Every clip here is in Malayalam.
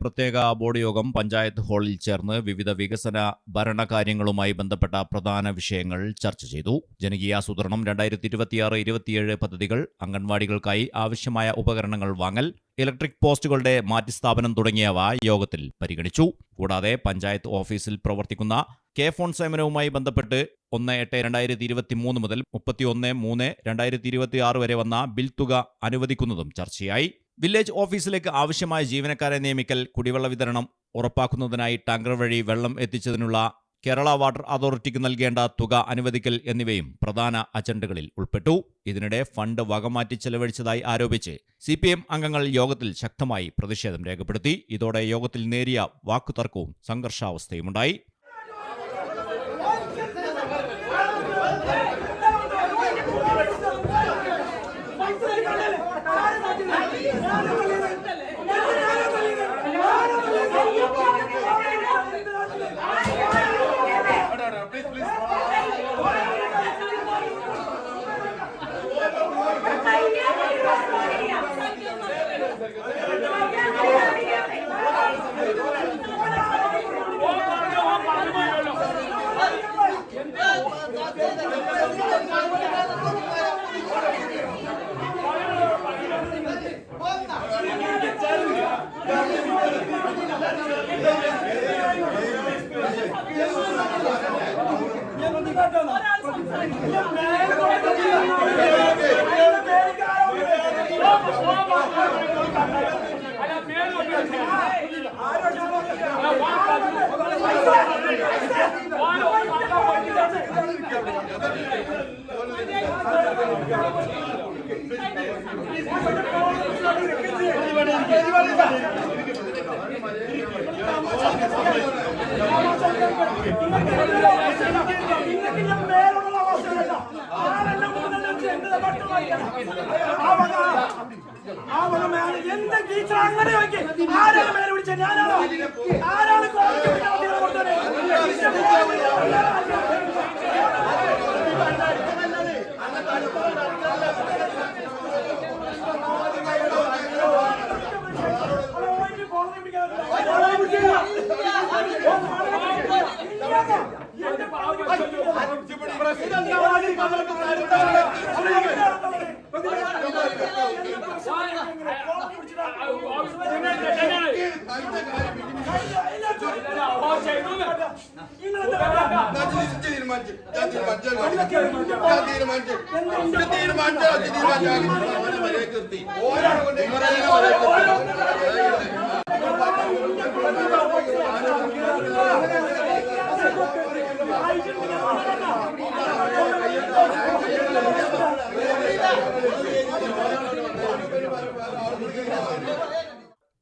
പ്രത്യേക ബോർഡ് യോഗം പഞ്ചായത്ത് ഹാളിൽ ചേർന്ന് വിവിധ വികസന ഭരണകാര്യങ്ങളുമായി ബന്ധപ്പെട്ട പ്രധാന വിഷയങ്ങൾ ചർച്ച ചെയ്തു. ജനകീയാസൂത്രണം 2026-27 പദ്ധതികൾ, അംഗൻവാടികൾക്കായി ആവശ്യമായ ഉപകരണങ്ങൾ വാങ്ങൽ, ഇലക്ട്രിക് പോസ്റ്റുകളുടെ മാറ്റിസ്ഥാപനം തുടങ്ങിയവ യോഗത്തിൽ പരിഗണിച്ചു. കൂടാതെ പഞ്ചായത്ത് ഓഫീസിൽ പ്രവർത്തിക്കുന്ന കെ-ഫോൺ സേവനവുമായി ബന്ധപ്പെട്ട് 1/8/2023 മുതൽ 31/3/2026 വരെ വന്ന ബിൽ തുക അനുവദിക്കുന്നതും ചർച്ചയായി. വില്ലേജ് ഓഫീസിലേക്ക് ആവശ്യമായ ജീവനക്കാരെ നിയമിക്കൽ, കുടിവെള്ള വിതരണം ഉറപ്പാക്കുന്നതിനായി ടാങ്കർ വഴി വെള്ളം എത്തിച്ചതിനുള്ള കേരള വാട്ടർ അതോറിറ്റിക്ക് നൽകേണ്ട തുക അനുവദിക്കൽ എന്നിവയും പ്രധാന അജണ്ടകളിൽ ഉൾപ്പെട്ടു. ഇതിനിടെ ഫണ്ട് വകമാറ്റി ചെലവഴിച്ചതായി ആരോപിച്ച് CPM അംഗങ്ങൾ യോഗത്തിൽ ശക്തമായി പ്രതിഷേധം രേഖപ്പെടുത്തി. ഇതോടെ യോഗത്തിൽ നേരിയ വാക്കുതർക്കവും സംഘർഷാവസ്ഥയുമുണ്ടായി.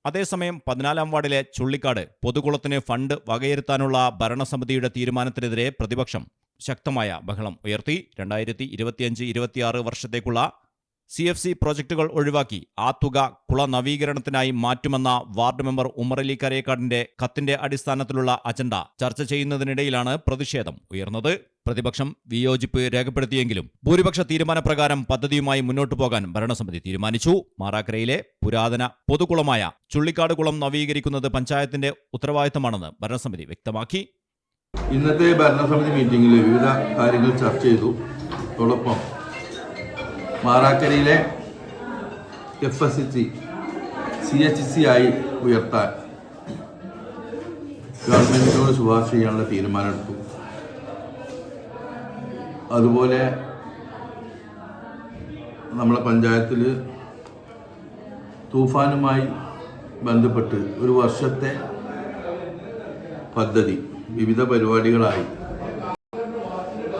അതേസമയം 14-ാം വാർഡിലെ ചുള്ളിക്കാട് പൊതുകുളത്തിന് ഫണ്ട് വകയിരുത്താനുള്ള ഭരണസമിതിയുടെ തീരുമാനത്തിനെതിരെ പ്രതിപക്ഷം ശക്തമായ ബഹളം ഉയർത്തി. 2025-26 വർഷത്തേക്കുള്ള CFC പ്രോജക്റ്റുകൾ ഒഴിവാക്കി ആ തുക കുള നവീകരണത്തിനായി മാറ്റുമെന്ന വാർഡ് മെമ്പർ ഉമറലി കരേക്കാടിന്റെ കത്തിന്റെ അടിസ്ഥാനത്തിലുള്ള അജണ്ട ചർച്ച ചെയ്യുന്നതിനിടയിലാണ് പ്രതിഷേധം ഉയർന്നത്. പ്രതിപക്ഷം വിയോജിപ്പ് രേഖപ്പെടുത്തിയെങ്കിലും ഭൂരിപക്ഷ തീരുമാനപ്രകാരം പദ്ധതിയുമായി മുന്നോട്ടു പോകാൻ ഭരണസമിതി തീരുമാനിച്ചു. മാറാക്കരയിലെ പുരാതന പൊതുകുളമായ ചുള്ളിക്കാട് കുളം നവീകരിക്കുന്നത് പഞ്ചായത്തിന്റെ ഉത്തരവാദിത്തമാണെന്ന് ഭരണസമിതി വ്യക്തമാക്കി. ഇന്നത്തെ ഭരണസമിതി മീറ്റിംഗിൽ വിവിധ കാര്യങ്ങൾ ചർച്ച ചെയ്തു. അതോടൊപ്പം മാറാക്കരയിലെ FSC CHC ആയി ഉയർത്താൻ ഗവൺമെന്റിനോട് ശുപാർശ ചെയ്യാനുള്ള തീരുമാനമെടുത്തു. അതുപോലെ നമ്മളെ പഞ്ചായത്തിൽ തൂഫാനുമായി ബന്ധപ്പെട്ട് ഒരു വർഷത്തെ പദ്ധതി വിവിധ പരിപാടികളായി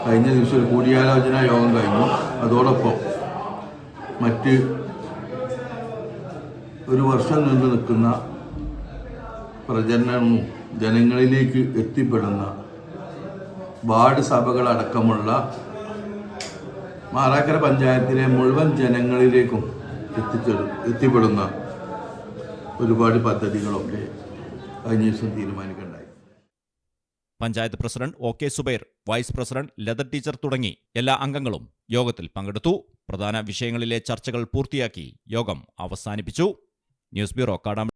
കഴിഞ്ഞ ദിവസം ഒരു കൂടിയാലോചനാ യോഗം കഴിഞ്ഞു. അതോടൊപ്പം മറ്റ് ഒരു വർഷം നീണ്ടു നിൽക്കുന്ന പ്രചരണവും ജനങ്ങളിലേക്ക് എത്തിപ്പെടുന്ന വാർഡ് സഭകളടക്കമുള്ള മാറാക്കര പഞ്ചായത്തിലെ മുഴുവൻ ജനങ്ങളിലേക്കും എത്തിപ്പെടുന്ന ഒരുപാട് പദ്ധതികളൊക്കെ കഴിഞ്ഞ ദിവസം തീരുമാനിക്കുകയുണ്ടായി. Panchayat president OK Zubair, vice president Latha teacher തുടങ്ങി എല്ലാ അംഗങ്ങളും യോഗത്തിൽ പങ്കെടുത്തു. പ്രധാന വിഷയങ്ങളിലെ ചർച്ചകൾ പൂർത്തിയാക്കി യോഗം അവസാനിപ്പിച്ചു. News bureau, കാടാമ്പ.